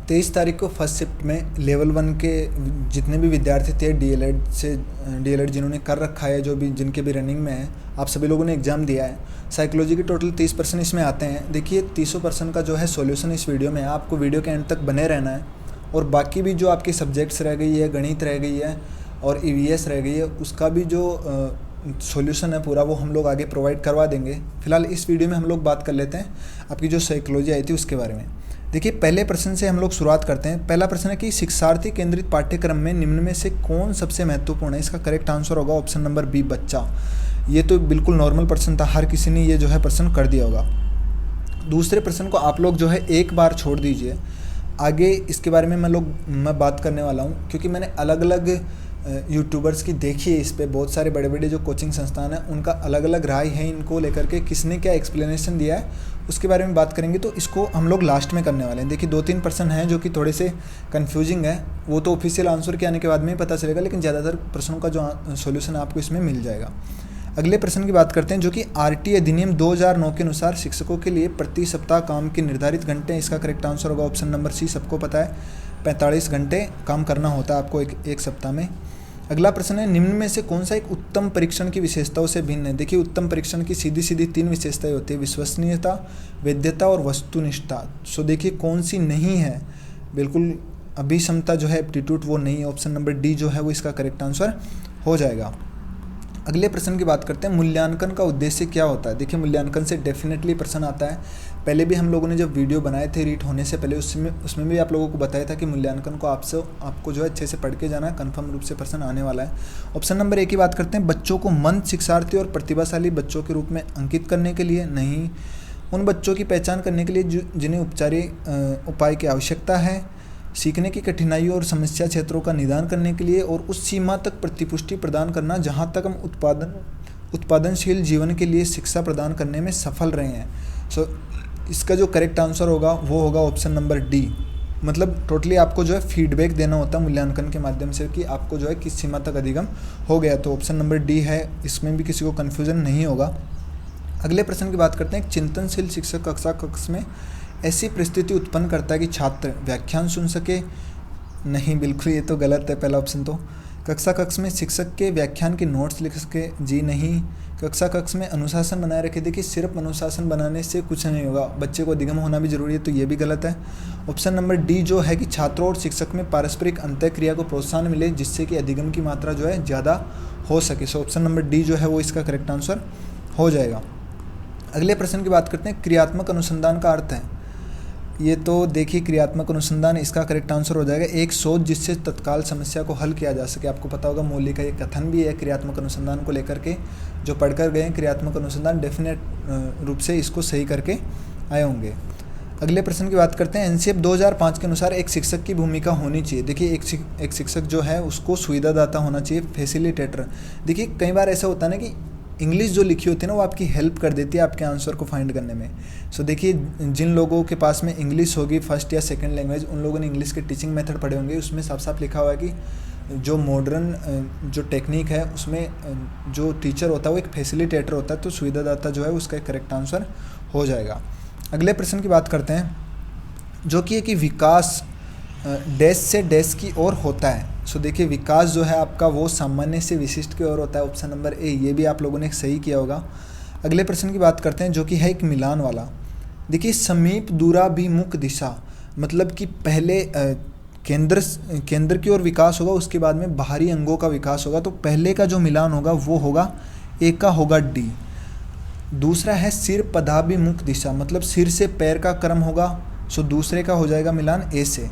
23 तारीख को first shift में लेवल 1 के जितने भी विद्यार्थी थे डीएलएड जिन्होंने कर रखा है, जो भी जिनके भी रनिंग में है, आप सभी लोगों ने एग्ज़ाम दिया है। साइकोलॉजी के टोटल 30% इसमें आते हैं। देखिए 300% का जो है सॉल्यूशन इस वीडियो में है, आपको वीडियो के एंड तक बने रहना है। और बाकी भी जो आपके सब्जेक्ट्स रह गई है, गणित रह गई है और ईवीएस रह गई है, उसका भी जो सॉल्यूशन है पूरा वो हम लोग आगे प्रोवाइड करवा देंगे। फिलहाल इस वीडियो में हम लोग बात कर लेते हैं आपकी जो साइकोलॉजी आई थी उसके बारे में। देखिए पहले प्रश्न से हम लोग शुरुआत करते हैं। पहला प्रश्न है कि शिक्षार्थी केंद्रित पाठ्यक्रम में निम्न में से कौन सबसे महत्वपूर्ण है। इसका करेक्ट आंसर होगा ऑप्शन नंबर बी, बच्चा। ये तो बिल्कुल नॉर्मल प्रश्न था, हर किसी ने ये जो है प्रश्न कर दिया होगा। दूसरे प्रश्न को आप लोग जो है एक बार छोड़ दीजिए, आगे इसके बारे में मैं बात करने वाला हूँ, क्योंकि मैंने अलग अलग यूट्यूबर्स की देखी है इस पे। बहुत सारे बड़े बड़े जो कोचिंग संस्थान हैं उनका अलग अलग राय है इनको लेकर के, किसने क्या एक्सप्लेनेशन दिया है उसके बारे में बात करेंगे। तो इसको हम लोग लास्ट में करने वाले हैं। देखिए 2-3 प्रश्न हैं जो कि थोड़े से कंफ्यूजिंग है, वो तो ऑफिशियल आंसर के आने के बाद में ही पता चलेगा, लेकिन ज़्यादातर प्रश्नों का जो सोल्यूशन आपको इसमें मिल जाएगा। अगले प्रश्न की बात करते हैं, जो कि आरटी अधिनियम 2009 के अनुसार शिक्षकों के लिए प्रति सप्ताह काम के निर्धारित घंटे। इसका करेक्ट आंसर होगा ऑप्शन नंबर सी, सबको पता है 45 घंटे काम करना होता है आपको एक सप्ताह में। अगला प्रश्न है, निम्न में से कौन सा एक उत्तम परीक्षण की विशेषताओं से भिन्न है। देखिए उत्तम परीक्षण की सीधी 3 विशेषताएं होती है, विश्वसनीयता, वैधता और वस्तुनिष्ठता। सो देखिए कौन सी नहीं है, बिल्कुल अभिक्षमता जो है एप्टीट्यूड वो नहीं है। ऑप्शन नंबर डी जो है वो इसका करेक्ट आंसर हो जाएगा। अगले प्रश्न की बात करते हैं, मूल्यांकन का उद्देश्य क्या होता है। देखिए मूल्यांकन से डेफिनेटली प्रश्न आता है। पहले भी हम लोगों ने जब वीडियो बनाए थे रीट होने से पहले, उसमें भी आप लोगों को बताया था कि मूल्यांकन को आपको जो है अच्छे से पढ़ के जाना है, कन्फर्म रूप से प्रश्न आने वाला है। ऑप्शन नंबर ए की बात करते हैं, बच्चों को मंद शिक्षार्थी और प्रतिभाशाली बच्चों के रूप में अंकित करने के लिए नहीं, उन बच्चों की पहचान करने के लिए जिन्हें उपचारिक उपाय की आवश्यकता है, सीखने की कठिनाइयों और समस्या क्षेत्रों का निदान करने के लिए, और उस सीमा तक प्रतिपुष्टि प्रदान करना जहां तक हम उत्पादनशील जीवन के लिए शिक्षा प्रदान करने में सफल रहे हैं। सो इसका जो करेक्ट आंसर होगा वो होगा ऑप्शन नंबर डी। मतलब टोटली आपको जो है फीडबैक देना होता है मूल्यांकन के माध्यम से कि आपको जो है किस सीमा तक अधिगम हो गया। तो ऑप्शन नंबर डी है, इसमें भी किसी को कन्फ्यूजन नहीं होगा। अगले प्रश्न की बात करते हैं, चिंतनशील शिक्षक कक्षा कक्ष में ऐसी परिस्थिति उत्पन्न करता है कि छात्र व्याख्यान सुन सके। नहीं, बिल्कुल ये तो गलत है पहला ऑप्शन। तो कक्षा कक्ष में शिक्षक के व्याख्यान के नोट्स लिख सके, जी नहीं। कक्षा कक्ष में अनुशासन बनाए रखे, देखिए सिर्फ अनुशासन बनाने से कुछ नहीं होगा, बच्चे को अधिगम होना भी जरूरी है, तो ये भी गलत है। ऑप्शन नंबर डी जो है कि छात्रों और शिक्षक में पारस्परिक अंतःक्रिया को प्रोत्साहन मिले जिससे कि अधिगम की मात्रा जो है ज़्यादा हो सके। सो ऑप्शन नंबर डी जो है वो इसका करेक्ट आंसर हो जाएगा। अगले प्रश्न की बात करते हैं, क्रियात्मक अनुसंधान का अर्थ है। ये तो देखिए क्रियात्मक अनुसंधान, इसका करेक्ट आंसर हो जाएगा एक शोध जिससे तत्काल समस्या को हल किया जा सके। आपको पता होगा मौलिक का ये कथन भी है क्रियात्मक अनुसंधान को लेकर के, जो पढ़कर गए क्रियात्मक अनुसंधान डेफिनेट रूप से इसको सही करके आए होंगे। अगले प्रश्न की बात करते हैं, एनसीएफ 2005 के अनुसार एक शिक्षक की भूमिका होनी चाहिए। देखिए एक शिक्षक जो है उसको सुविधादाता होना चाहिए, फैसिलिटेटर। देखिए कई बार ऐसा होता है ना कि इंग्लिश जो लिखी होती है ना वो आपकी हेल्प कर देती है आपके आंसर को फाइंड करने में। सो देखिए जिन लोगों के पास में इंग्लिश होगी फर्स्ट या सेकंड लैंग्वेज, उन लोगों ने इंग्लिश के टीचिंग मेथड पढ़े होंगे, उसमें साफ साफ लिखा हुआ है कि जो मॉडर्न जो टेक्निक है उसमें जो टीचर होता है वो एक फैसिलिटेटर होता है। तो सुविधादाता जो है उसका एक करेक्ट आंसर हो जाएगा। अगले प्रश्न की बात करते हैं, जो कि है कि विकास डैश से डैश की ओर होता है। सो देखिए विकास जो है आपका वो सामान्य से विशिष्ट की ओर होता है। ऑप्शन नंबर ए, ये भी आप लोगों ने सही किया होगा। अगले प्रश्न की बात करते हैं, जो कि है एक मिलान वाला। देखिए समीप दूराभिमुख दिशा, मतलब कि पहले केंद्र की ओर विकास होगा, उसके बाद में बाहरी अंगों का विकास होगा। तो पहले का जो मिलान होगा वो होगा ए का होगा डी। दूसरा है सिर पदाभिमुख दिशा, मतलब सिर से पैर का क्रम होगा। सो दूसरे का हो जाएगा मिलान ए से।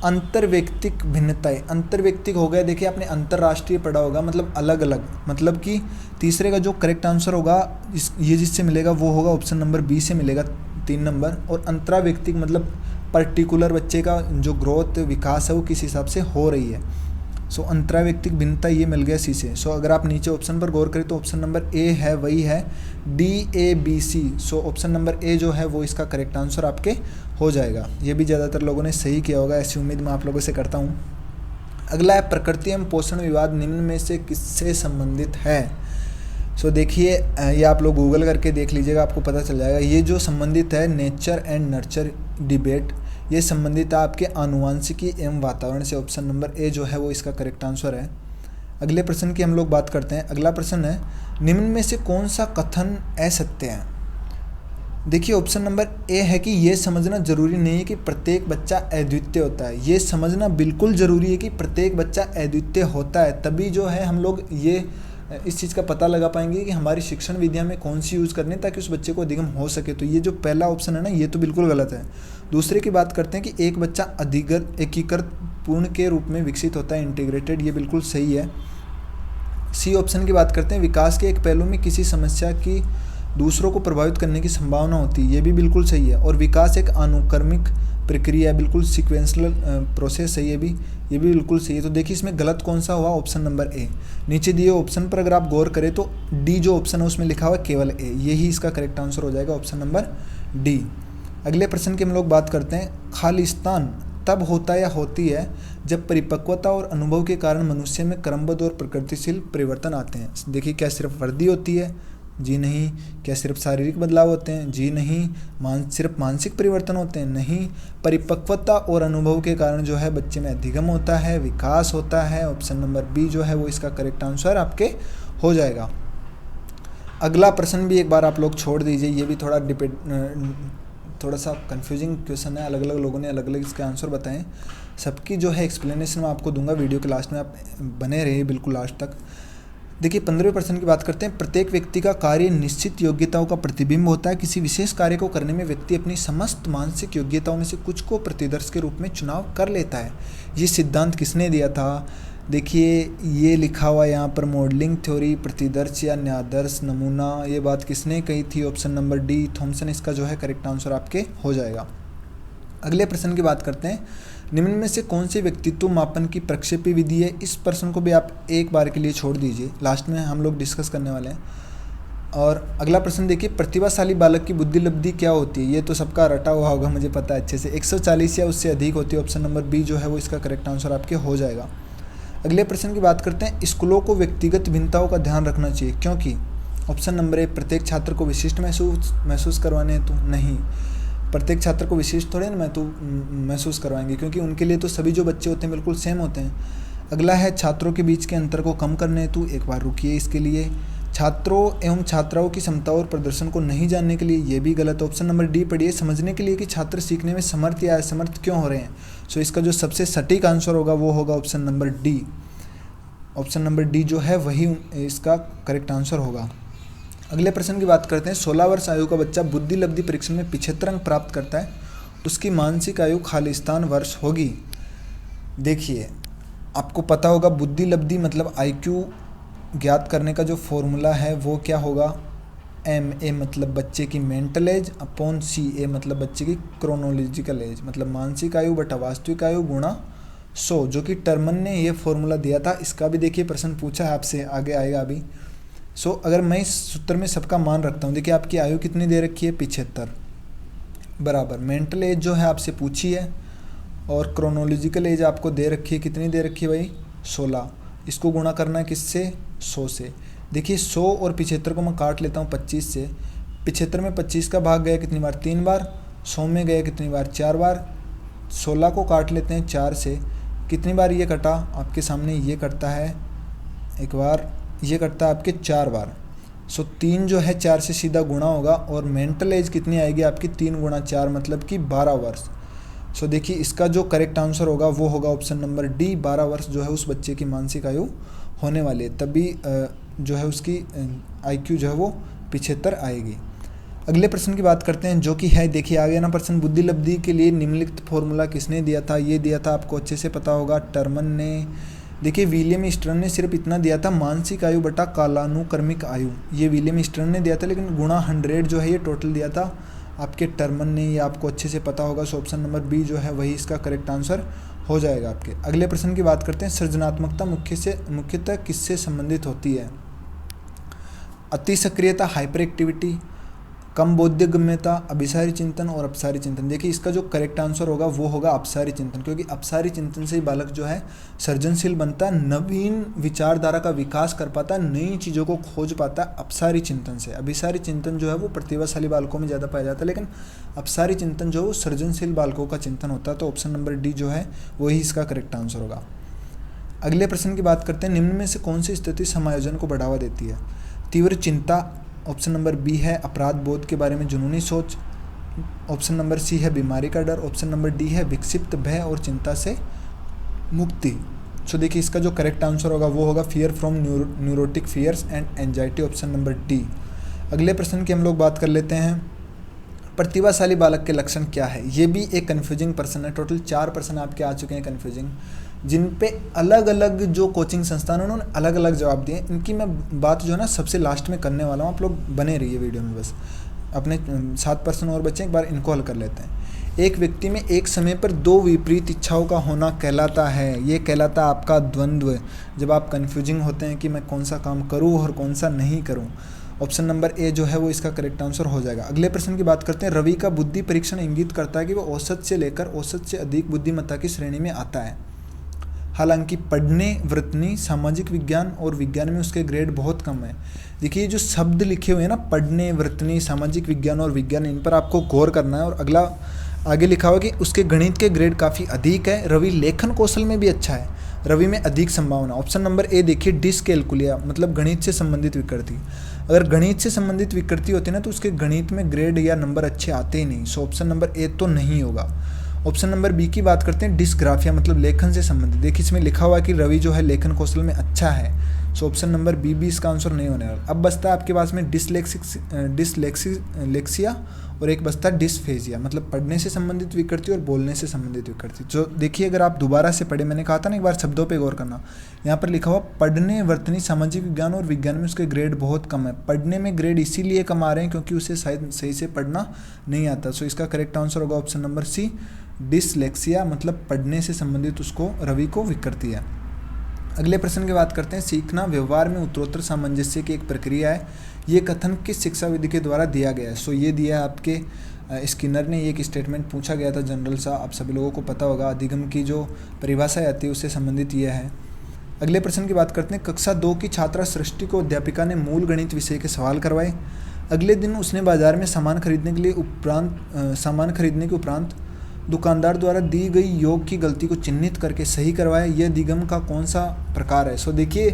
अंतर्व्यक्तिक भिन्नताएं, अंतर्व्यक्तिक हो गया, देखिए आपने अंतर्राष्ट्रीय पढ़ा होगा, मतलब अलग अलग, मतलब कि तीसरे का जो करेक्ट आंसर होगा ये जिससे मिलेगा वो होगा ऑप्शन नंबर बी से मिलेगा 3 नंबर। और अंतराव्यक्तिक मतलब पर्टिकुलर बच्चे का जो ग्रोथ विकास है वो किस हिसाब से हो रही है। सो अंतराव्यक्तिक भिन्नता ये मिल गया सी से। सो अगर आप नीचे ऑप्शन पर गौर करें तो ऑप्शन नंबर ए है वही है DABC। So option number A जो है वो इसका करेक्ट आंसर आपके हो जाएगा। ये भी ज़्यादातर लोगों ने सही किया होगा, ऐसी उम्मीद मैं आप लोगों से करता हूँ। अगला है प्रकृति एवं पोषण विवाद निम्न में से किससे संबंधित है। सो देखिए ये आप लोग गूगल करके देख लीजिएगा, आपको पता चल जाएगा। ये जो संबंधित है नेचर एंड नर्चर डिबेट, ये संबंधित है आपके आनुवांशिकी एवं वातावरण से। ऑप्शन नंबर ए जो है वो इसका करेक्ट आंसर है। अगले प्रश्न की हम लोग बात करते हैं। अगला प्रश्न है, निम्न में से कौन सा कथन असत्य है? देखिए ऑप्शन नंबर ए है कि ये समझना जरूरी नहीं है कि प्रत्येक बच्चा अद्वितीय होता है। ये समझना बिल्कुल ज़रूरी है कि प्रत्येक बच्चा अद्वितीय होता है, तभी जो है हम लोग ये इस चीज़ का पता लगा पाएंगे कि हमारी शिक्षण विधियां में कौन सी यूज़ करनी है ताकि उस बच्चे को अधिगम हो सके। तो ये जो पहला ऑप्शन है ना, ये तो बिल्कुल गलत है। दूसरे की बात करते हैं कि एक बच्चा एकीकृत पूर्ण के रूप में विकसित होता है, इंटीग्रेटेड, ये बिल्कुल सही है। सी ऑप्शन की बात करते हैं, विकास के एक पहलू में किसी समस्या की दूसरों को प्रभावित करने की संभावना होती है, ये भी बिल्कुल सही है। और विकास एक अनुक्रमिक प्रक्रिया, बिल्कुल सिक्वेंशल प्रोसेस है, ये भी बिल्कुल सही है। तो देखिए इसमें गलत कौन सा हुआ? Option number A. नीचे दिए ऑप्शन पर अगर आप गौर करें तो डी जो ऑप्शन है उसमें लिखा हुआ है केवल ए, यही इसका करेक्ट आंसर हो जाएगा, ऑप्शन नंबर डी। अगले प्रश्न की हम लोग बात करते हैं। खालिस्तान तब होता या होती है जब परिपक्वता और अनुभव के कारण मनुष्य में क्रमबद्ध और प्रकृतिशील परिवर्तन आते हैं। देखिए, क्या सिर्फ वर्दी होती है? जी नहीं। क्या सिर्फ शारीरिक बदलाव होते हैं? जी नहीं। सिर्फ मानसिक परिवर्तन होते हैं? नहीं। परिपक्वता और अनुभव के कारण जो है बच्चे में अधिगम होता है, विकास होता है। ऑप्शन नंबर बी जो है वो इसका करेक्ट आंसर आपके हो जाएगा। अगला प्रश्न भी एक बार आप लोग छोड़ दीजिए, ये भी थोड़ा सा कंफ्यूजिंग क्वेश्चन है। अलग अलग लोगों ने अलग अलग इसके आंसर बताएं। सबकी जो है एक्सप्लेनेशन मैं आपको दूंगा वीडियो के लास्ट में, आप बने रहिए बिल्कुल लास्ट तक। देखिए 15वें प्रश्न की बात करते हैं। प्रत्येक व्यक्ति का कार्य निश्चित योग्यताओं का प्रतिबिंब होता है। किसी विशेष कार्य को करने में व्यक्ति अपनी समस्त मानसिक योग्यताओं में से कुछ को प्रतिदर्श के रूप में चुनाव कर लेता है। ये सिद्धांत किसने दिया था? देखिए ये लिखा हुआ यहाँ पर मॉडलिंग थ्योरी, प्रतिदर्श या न्यादर्श नमूना, ये बात किसने कही थी? ऑप्शन नंबर डी थॉमसन इसका जो है करेक्ट आंसर आपके हो जाएगा। अगले प्रश्न की बात करते हैं। निम्न में से कौन से व्यक्तित्व मापन की प्रक्षेपी विधि है? इस प्रश्न को भी आप एक बार के लिए छोड़ दीजिए, लास्ट में हम लोग डिस्कस करने वाले हैं। और अगला प्रश्न देखिए, प्रतिभाशाली बालक की बुद्धि लब्धि क्या होती है? ये तो सबका रटा हुआ होगा, मुझे पता है अच्छे से। 140 या उससे अधिक होती है। ऑप्शन नंबर बी जो है वो इसका करेक्ट आंसर आपके हो जाएगा। अगले प्रश्न की बात करते हैं। स्कूलों को व्यक्तिगत भिन्नताओं का ध्यान रखना चाहिए, क्योंकि ऑप्शन नंबर ए प्रत्येक छात्र को विशिष्ट महसूस करवाने हेतु? नहीं, प्रत्येक छात्र को विशिष्ट थोड़े ना महसूस करवाएंगे, क्योंकि उनके लिए तो सभी जो बच्चे होते हैं बिल्कुल सेम होते हैं। अगला है छात्रों के बीच के अंतर को कम करने हेतु, एक बार रुकिए इसके लिए। छात्रों एवं छात्राओं की क्षमता और प्रदर्शन को नहीं जानने के लिए, ये भी गलत। ऑप्शन नंबर डी पढ़िए, समझने के लिए कि छात्र सीखने में समर्थ या असमर्थ क्यों हो रहे हैं। सो इसका जो सबसे सटीक आंसर होगा वो होगा option number D. Option number D जो है वही इसका करेक्ट आंसर होगा। अगले प्रश्न की बात करते हैं। 16 वर्ष आयु का बच्चा बुद्धि लब्धि परीक्षण में 75 अंक प्राप्त करता है, उसकी मानसिक आयु खालिस्तान वर्ष होगी। देखिए आपको पता होगा बुद्धि लब्धि मतलब IQ ज्ञात करने का जो फॉर्मूला है वो क्या होगा? MA मतलब बच्चे की मेंटल एज अपॉन CA मतलब बच्चे की क्रोनोलॉजिकल एज, मतलब मानसिक आयु बटा वास्तविक आयु गुणा 100, जो कि टर्मन ने ये फॉर्मूला दिया था। इसका भी देखिए प्रश्न पूछा है आपसे, आगे आएगा अभी। अगर मैं इस सूत्र में सबका मान रखता हूँ, देखिए आपकी आयु कितनी दे रखी है? 75 बराबर मेंटल एज जो है आपसे पूछी है, और क्रोनोलॉजिकल एज आपको दे रखी है, कितनी दे रखी है भाई? 16। इसको गुणा करना है किससे? 100 से। देखिए 100 और 75 को मैं काट लेता हूँ 25 से। 75 में 25 का भाग गया कितनी बार? 3 बार। 100 में गया कितनी बार? 4 बार। 16 को काट लेते हैं 4 से, कितनी बार ये कटा? आपके सामने ये कटता है एक बार, ये कटता है आपके 4 बार। 3 जो है 4 से सीधा गुणा होगा, और मेंटल एज कितनी आएगी आपकी? 3 गुणा 4 मतलब कि 12 वर्ष। देखिए इसका जो करेक्ट आंसर होगा वो होगा ऑप्शन नंबर डी, 12 वर्ष जो है उस बच्चे की मानसिक आयु होने वाली है, तभी जो है उसकी IQ जो है वो 75 आएगी। अगले प्रश्न की बात करते हैं, जो कि है देखिए आगे ना प्रश्न, बुद्धि लब्धि के लिए निम्नलिखित फॉर्मूला किसने दिया था? ये दिया था आपको अच्छे से पता होगा, टर्मन ने। देखिए विलियम स्टर्न ने सिर्फ इतना दिया था, मानसिक आयु बटा कालानुक्रमिक आयु, ये विलियम स्टर्न ने दिया था, लेकिन गुणा 100 जो है ये टोटल दिया था आपके टर्मन ने, ये आपको अच्छे से पता होगा। ऑप्शन नंबर बी जो है वही इसका करेक्ट आंसर हो जाएगा आपके। अगले प्रश्न की बात करते हैं। सृजनात्मकता मुख्यतः किससे संबंधित होती है? अति सक्रियता, हाइपर एक्टिविटी, कम बोधगम्यता, अभिसारी चिंतन और अपसारी चिंतन। देखिए इसका जो करेक्ट आंसर होगा वो होगा अपसारी चिंतन, क्योंकि अपसारी चिंतन से ही बालक जो है सृजनशील बनता, नवीन विचारधारा का विकास कर पाता, नई चीज़ों को खोज पाता अपसारी चिंतन से। अभिसारी चिंतन जो है वो प्रतिभाशाली बालकों में ज़्यादा पाया जाता है, लेकिन अपसारी चिंतन जो है वो सृजनशील बालकों का चिंतन होता है। तो ऑप्शन नंबर डी जो है वही इसका करेक्ट आंसर होगा। अगले प्रश्न की बात करते हैं, निम्न में से कौन सी स्थिति समायोजन को बढ़ावा देती है? तीव्र चिंता, ऑप्शन नंबर बी है अपराध बोध के बारे में जुनूनी सोच, ऑप्शन नंबर सी है बीमारी का डर, ऑप्शन नंबर डी है विक्षिप्त भय और चिंता से मुक्ति। सो देखिए इसका जो करेक्ट आंसर होगा वो होगा fear from neurotic fears and anxiety, option number D. अगले प्रश्न की हम लोग बात कर लेते हैं, प्रतिभाशाली बालक के लक्षण क्या है? ये भी एक कन्फ्यूजिंग प्रश्न है। टोटल 4 प्रश्न आपके आ चुके हैं कन्फ्यूजिंग, जिन पे अलग अलग जो कोचिंग संस्थान उन्होंने अलग अलग जवाब दिए। इनकी मैं बात जो है ना सबसे लास्ट में करने वाला हूँ, आप लोग बने रहिए वीडियो में। बस अपने 7 प्रश्न और बच्चे, एक बार इनको हल कर लेते हैं। एक व्यक्ति में एक समय पर 2 विपरीत इच्छाओं का होना कहलाता है, ये कहलाता आपका द्वंद्व। जब आप कन्फ्यूजिंग होते हैं कि मैं कौन सा काम करूँ और कौन सा नहीं करूँ। ऑप्शन नंबर ए जो है वो इसका करेक्ट आंसर हो जाएगा। अगले प्रश्न की बात करते हैं, रवि का बुद्धि परीक्षण इंगित करता है कि वो औसत से लेकर औसत से अधिक बुद्धिमत्ता की श्रेणी में आता है। हालांकि पढ़ने, वृत्तनी, सामाजिक विज्ञान और विज्ञान में उसके ग्रेड बहुत कम है। देखिए जो शब्द लिखे हुए हैं ना, पढ़ने, वृत्तनी, सामाजिक विज्ञान और विज्ञान, इन पर आपको गौर करना है। और अगला आगे लिखा हुआ कि उसके गणित के ग्रेड काफ़ी अधिक है। रवि लेखन कौशल में भी अच्छा है, रवि में अधिक संभावना। ऑप्शन नंबर ए देखिए डिसकैलकुलिया, मतलब गणित से संबंधित विकृति। अगर गणित से संबंधित विकृति होती है ना तो उसके गणित में ग्रेड या नंबर अच्छे आते ही नहीं। सो ऑप्शन नंबर ए तो नहीं होगा। ऑप्शन नंबर बी की बात करते हैं, डिस्ग्राफिया, मतलब लेखन से संबंधित। देखिए इसमें लिखा हुआ है कि रवि जो है लेखन कौशल में अच्छा है। सो ऑप्शन नंबर बी भी इसका आंसर नहीं होने वाला। अब बचता है आपके पास में डिसलेक्सिया और एक बचता है डिसफेजिया, मतलब पढ़ने से संबंधित विकृति और बोलने से संबंधित विकृति। जो देखिए अगर आप दोबारा से पढ़े, मैंने कहा था ना एक बार शब्दों पे गौर करना। यहाँ पर लिखा हुआ पढ़ने, वर्तनी, सामाजिक विज्ञान और विज्ञान में उसके ग्रेड बहुत कम है। पढ़ने में ग्रेड इसीलिए कम आ रहे हैं क्योंकि उसे शायद सही से पढ़ना नहीं आता। सो इसका करेक्ट आंसर होगा ऑप्शन नंबर सी, डिसलेक्सिया, मतलब पढ़ने से संबंधित उसको रवि को विकृति है। अगले प्रश्न की बात करते हैं, सीखना व्यवहार में उत्तरोत्तर सामंजस्य की एक प्रक्रिया है, ये कथन किस शिक्षा विधि के द्वारा दिया गया है? सो ये दिया है आपके स्किनर ने। ये एक स्टेटमेंट पूछा गया था जनरल सा, आप सभी लोगों को पता होगा। अधिगम की जो परिभाषा आती है उससे संबंधित यह है। अगले प्रश्न की बात करते हैं, कक्षा 2 की छात्रा सृष्टि को अध्यापिका ने मूल गणित विषय के सवाल करवाए। अगले दिन उसने बाजार में सामान खरीदने के उपरांत दुकानदार द्वारा दी गई योग की गलती को चिन्हित करके सही करवाया। यह अधिगम का कौन सा प्रकार है? सो देखिए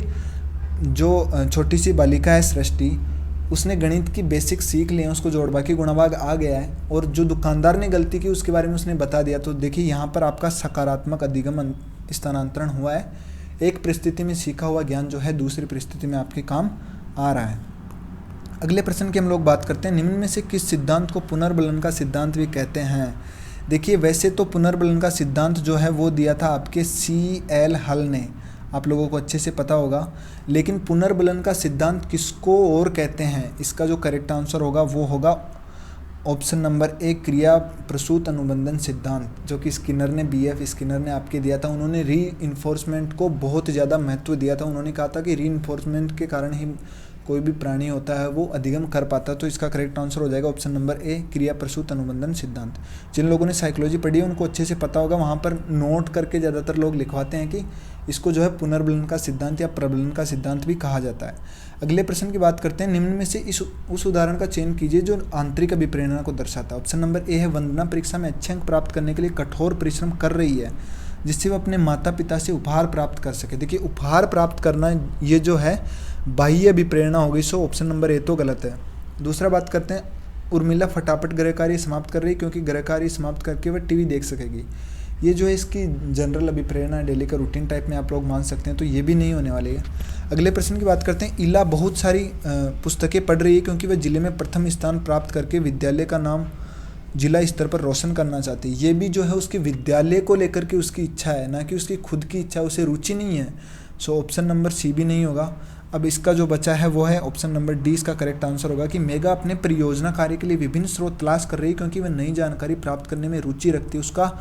जो छोटी सी बालिका है सृष्टि, उसने गणित की बेसिक सीख लिए, उसको जोड़ बाकी गुणा भाग आ गया है, और जो दुकानदार ने गलती की उसके बारे में उसने बता दिया। तो देखिए यहाँ पर आपका सकारात्मक अधिगम स्थानांतरण हुआ है। एक परिस्थिति में सीखा हुआ ज्ञान जो है दूसरी परिस्थिति में आपके काम आ रहा है। अगले प्रश्न की हम लोग बात करते हैं, निम्न में से किस सिद्धांत को पुनर्बलन का सिद्धांत भी कहते हैं? देखिए वैसे तो पुनर्बलन का सिद्धांत जो है वो दिया था आपके C.L. हल ने, आप लोगों को अच्छे से पता होगा। लेकिन पुनर्बलन का सिद्धांत किसको और कहते हैं? इसका जो करेक्ट आंसर होगा वो होगा ऑप्शन नंबर ए, क्रिया प्रसूत अनुबंधन सिद्धांत, जो कि स्किनर ने, B.F. स्किनर ने आपके दिया था। उन्होंने री इन्फोर्समेंट को बहुत ज़्यादा महत्व दिया था। उन्होंने कहा था कि री इन्फोर्समेंट के कारण ही कोई भी प्राणी होता है वो अधिगम कर पाता है। तो इसका करेक्ट आंसर हो जाएगा ऑप्शन नंबर ए, क्रिया प्रसूत अनुबंधन सिद्धांत। जिन लोगों ने साइकोलॉजी पढ़ी है उनको अच्छे से पता होगा, वहाँ पर नोट करके ज़्यादातर लोग लिखवाते हैं कि इसको जो है पुनर्बलन का सिद्धांत या प्रबलन का सिद्धांत भी कहा जाता है। अगले प्रश्न की बात करते हैं, निम्न में से उस उदाहरण का चयन कीजिए जो आंतरिक अभिप्रेरणा को दर्शाता है। ऑप्शन नंबर ए है, वंदना परीक्षा में अच्छे अंक प्राप्त करने के लिए कठोर परिश्रम कर रही है जिससे वह अपने माता पिता से उपहार प्राप्त कर सके। देखिए उपहार प्राप्त करना ये जो है बाह्य अभिप्रेरणा हो गई। सो ऑप्शन नंबर ए तो गलत है। दूसरा बात करते हैं, उर्मिला फटाफट गृह कार्य समाप्त कर रही है क्योंकि गृह कार्य समाप्त करके वह टीवी देख सकेगी। ये जो है इसकी जनरल अभिप्रेरणा, डेली का रूटीन टाइप में आप लोग मान सकते हैं, तो ये भी नहीं होने वाली है। अगले प्रश्न की बात करते हैं, इला बहुत सारी पुस्तकें पढ़ रही है क्योंकि वह जिले में प्रथम स्थान प्राप्त करके विद्यालय का नाम जिला स्तर पर रोशन करना चाहती है। ये भी जो है उसके विद्यालय को लेकर के उसकी इच्छा है, ना कि उसकी खुद की इच्छा, उसे रुचि नहीं है। सो ऑप्शन नंबर सी भी नहीं होगा। अब इसका जो बचा है वो है ऑप्शन नंबर डी, इसका करेक्ट आंसर होगा कि मेगा अपने परियोजना कार्य के लिए विभिन्न स्रोत तलाश कर रही है क्योंकि वह नई जानकारी प्राप्त करने में रुचि रखती है, उसका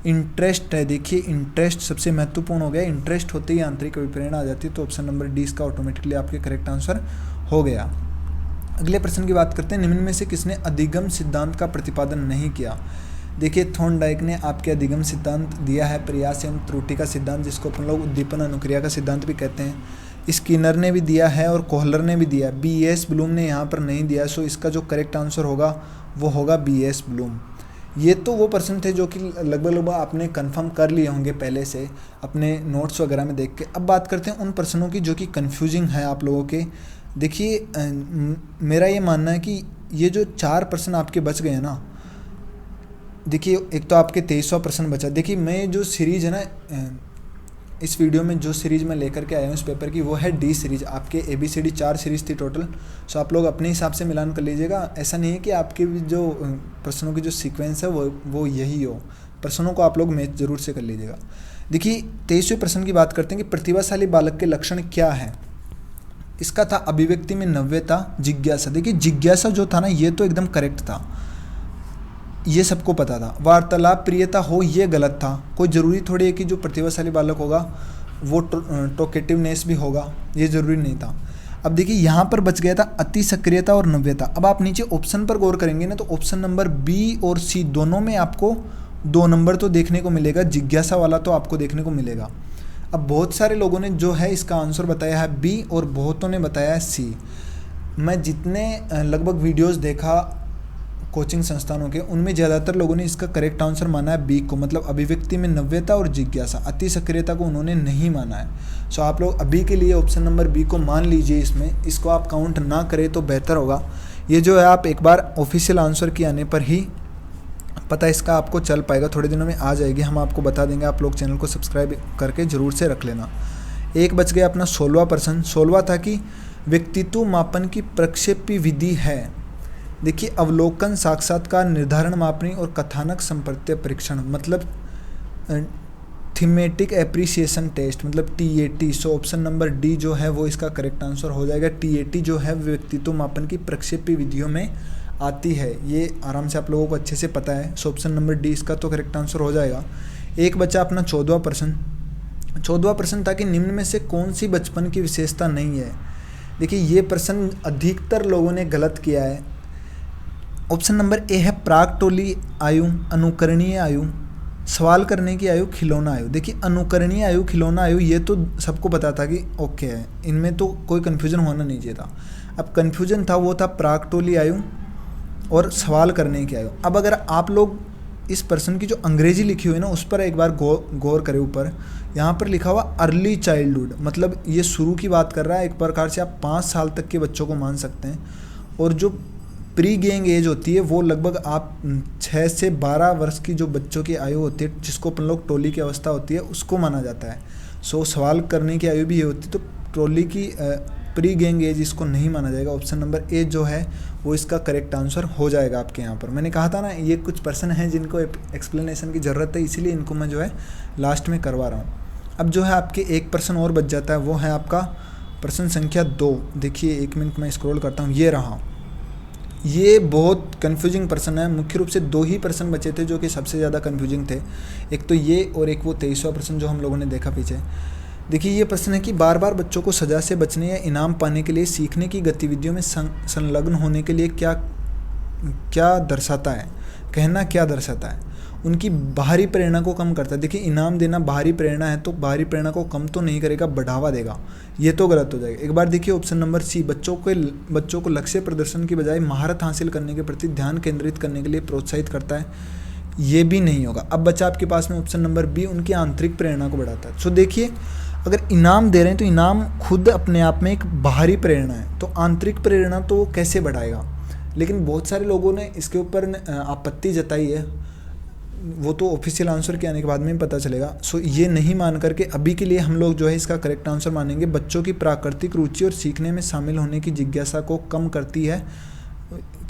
इंटरेस्ट है। देखिए इंटरेस्ट सबसे महत्वपूर्ण हो गया, इंटरेस्ट होते ही आंतरिक अभिप्रेरणा आ जाती है। तो ऑप्शन नंबर डी इसका ऑटोमेटिकली आपके करेक्ट आंसर हो गया। अगले प्रश्न की बात करते हैं, निम्न में से किसने अधिगम सिद्धांत का प्रतिपादन नहीं किया। देखिए थॉर्नडाइक ने आपके अधिगम सिद्धांत दिया है, प्रयास एवं त्रुटि का सिद्धांत, जिसको अपन लोग उद्दीपन अनुक्रिया का सिद्धांत भी कहते हैं। स्किनर ने भी दिया है और कोहलर ने भी दिया। B.S. ब्लूम ने यहाँ पर नहीं दिया, सो इसका जो करेक्ट आंसर होगा वो होगा B.S. ब्लूम। ये तो वो प्रश्न थे जो कि लगभग आपने कंफर्म कर लिए होंगे पहले से अपने नोट्स वगैरह में देख के। अब बात करते हैं उन प्रश्नों की जो कि कन्फ्यूजिंग है आप लोगों के। देखिए मेरा ये मानना है कि ये जो 4 प्रश्न आपके बच गए हैं ना, देखिए एक तो आपके 23वां प्रश्न बचा। देखिए मैं जो सीरीज़ है ना, इस वीडियो में जो सीरीज़ मैं लेकर के आया हूँ इस पेपर की, वो है D सीरीज़। आपके ABCD 4 सीरीज़ थी टोटल। सो आप लोग अपने हिसाब से मिलान कर लीजिएगा। ऐसा नहीं है कि आपके जो प्रश्नों की जो सीक्वेंस है वो यही हो, प्रश्नों को आप लोग मैच जरूर से कर लीजिएगा। देखिए 23वें प्रश्न की बात करते हैं कि प्रतिभाशाली बालक के लक्षण क्या है। इसका था अभिव्यक्ति में नव्यता, जिज्ञासा। देखिए जिज्ञासा जो था ना, ये तो एकदम करेक्ट था, ये सबको पता था। वार्तालाप प्रियता हो, ये गलत था। कोई ज़रूरी थोड़ी है कि जो प्रतिभाशाली बालक होगा वो टॉकेटिवनेस भी होगा, ये ज़रूरी नहीं था। अब देखिए यहाँ पर बच गया था अति सक्रियता और नव्यता। अब आप नीचे ऑप्शन पर गौर करेंगे ना, तो ऑप्शन नंबर B और C दोनों में आपको 2 नंबर तो देखने को मिलेगा, जिज्ञासा वाला तो आपको देखने को मिलेगा। अब बहुत सारे लोगों ने जो है इसका आंसर बताया है B और बहुतों ने बताया है C। मैं जितने लगभग वीडियोस देखा कोचिंग संस्थानों के, उनमें ज़्यादातर लोगों ने इसका करेक्ट आंसर माना है B को, मतलब अभिव्यक्ति में नव्यता और जिज्ञासा। अति सक्रियता को उन्होंने नहीं माना है। सो आप लोग अभी के लिए ऑप्शन नंबर B को मान लीजिए, इसमें इसको आप काउंट ना करें तो बेहतर होगा। ये जो है आप एक बार ऑफिशियल आंसर के आने पर ही पता इसका आपको चल पाएगा, थोड़े दिनों में आ जाएगी, हम आपको बता देंगे। आप लोग चैनल को सब्सक्राइब करके ज़रूर से रख लेना। एक बच गया अपना 16वां प्रश्न। 16वां था कि व्यक्तित्व मापन की प्रक्षेपी विधि है। देखिए अवलोकन, साक्षात्कार, निर्धारण मापनी और कथानक संप्रत्य परीक्षण, मतलब थीमेटिक एप्रिसिएशन टेस्ट, मतलब TAT। So option number D जो है वो इसका करेक्ट आंसर हो जाएगा। TAT जो है व्यक्तित्व मापन की प्रक्षेपी विधियों में आती है, ये आराम से आप लोगों को अच्छे से पता है। सो ऑप्शन नंबर D इसका तो करेक्ट आंसर हो जाएगा। एक बचा अपना 14वां प्रश्न। 14वां प्रश्न था कि निम्न में से कौन सी बचपन की विशेषता नहीं है। देखिए ये प्रश्न अधिकतर लोगों ने गलत किया है। ऑप्शन नंबर A है प्राक टोली आयु, अनुकरणीय आयु, सवाल करने की आयु, खिलौना आयु। देखिए अनुकरणीय आयु, खिलौना आयु, ये तो सबको पता था कि ओके है, इनमें तो कोई कन्फ्यूजन होना नहीं चाहिए था। अब कन्फ्यूजन था वो था प्राक टोली आयु और सवाल करने की आयु। अब अगर आप लोग इस प्रश्न की जो अंग्रेजी लिखी हुई है ना, उस पर एक बार गौर करें। ऊपर यहाँ पर लिखा हुआ अर्ली चाइल्डहुड, मतलब ये शुरू की बात कर रहा है। एक प्रकार से आप 5 साल तक के बच्चों को मान सकते हैं। और जो प्री गेइंग एज होती है वो लगभग आप 6 से 12 वर्ष की जो बच्चों की आयु होती है, जिसको अपन लोग टोली की अवस्था होती है, उसको माना जाता है। सो सवाल करने की आयु भी ये होती है, तो टोली की प्री गेइंग एज इसको नहीं माना जाएगा। ऑप्शन नंबर A जो है वो इसका करेक्ट आंसर हो जाएगा आपके यहाँ पर। मैंने कहा था ना, ये कुछ पर्सन हैं जिनको एक्सप्लेनेशन की ज़रूरत है, इसीलिए इनको मैं जो है लास्ट में करवा रहा हूँ। अब जो है आपके एक प्रश्न और बच जाता है, वो है आपका प्रश्न संख्या 2। देखिए 1 मिनट में स्क्रॉल करता हूँ, ये रहा। ये बहुत कन्फ्यूजिंग प्रश्न है। मुख्य रूप से 2 ही प्रश्न बचे थे जो कि सबसे ज़्यादा कन्फ्यूजिंग थे, एक तो ये और एक वो 23वां प्रश्न जो हम लोगों ने देखा पीछे। देखिए ये प्रश्न है कि बार बार बच्चों को सज़ा से बचने या इनाम पाने के लिए सीखने की गतिविधियों में संलग्न होने के लिए क्या दर्शाता है, कहना क्या दर्शाता है। उनकी बाहरी प्रेरणा को कम करता है। देखिए इनाम देना बाहरी प्रेरणा है, तो बाहरी प्रेरणा को कम तो नहीं करेगा, बढ़ावा देगा, ये तो गलत हो जाएगा। एक बार देखिए ऑप्शन नंबर C, बच्चों को लक्ष्य प्रदर्शन की बजाय महारत हासिल करने के प्रति ध्यान केंद्रित करने के लिए प्रोत्साहित करता है, ये भी नहीं होगा। अब बचा आपके पास में ऑप्शन नंबर B, उनकी आंतरिक प्रेरणा को बढ़ाता है। सो देखिए अगर इनाम दे रहे हैं तो इनाम खुद अपने आप में एक बाहरी प्रेरणा है, तो आंतरिक प्रेरणा तो कैसे बढ़ाएगा। लेकिन बहुत सारे लोगों ने इसके ऊपर आपत्ति जताई है, वो तो ऑफिशियल आंसर के आने के बाद में ही पता चलेगा। सो ये नहीं मान करके अभी के लिए हम लोग जो है इसका करेक्ट आंसर मानेंगे। बच्चों की प्राकृतिक रुचि और सीखने में शामिल होने की जिज्ञासा को कम करती है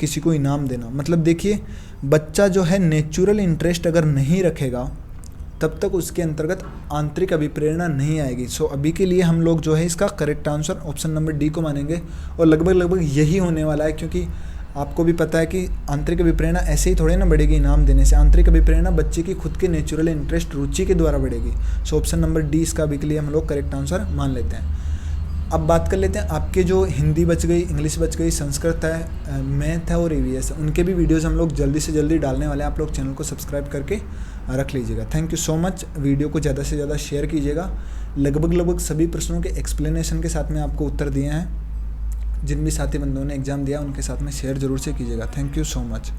किसी को इनाम देना। मतलब देखिए बच्चा जो है नेचुरल इंटरेस्ट अगर नहीं रखेगा तब तक उसके अंतर्गत आंतरिक अभिप्रेरणा नहीं आएगी। सो अभी के लिए हम लोग जो है इसका correct answer option number D को मानेंगे, और लगभग यही होने वाला है, क्योंकि आपको भी पता है कि आंतरिक अभिप्रेरणा ऐसे ही थोड़े ना बढ़ेगी इनाम देने से। आंतरिक अभिप्रेरणा बच्चे की खुद के नेचुरल इंटरेस्ट, रुचि के द्वारा बढ़ेगी। सो ऑप्शन नंबर D इसका अभी के लिए हम लोग करेक्ट आंसर मान लेते हैं। अब बात कर लेते हैं आपके जो हिंदी बच गई, इंग्लिश बच गई, संस्कृत है, मैथ है और ईवीएस है, उनके भी वीडियोस हम लोग जल्दी से जल्दी डालने वाले हैं। आप लोग चैनल को सब्सक्राइब करके रख लीजिएगा। Thank you so much. Video को ज़्यादा से ज़्यादा शेयर कीजिएगा। लगभग सभी प्रश्नों के एक्सप्लेनेशन के साथ में आपको उत्तर दिए हैं। जिन भी साथी बंधुओं ने एग्ज़ाम दिया उनके साथ में शेयर जरूर से कीजिएगा। Thank you so much.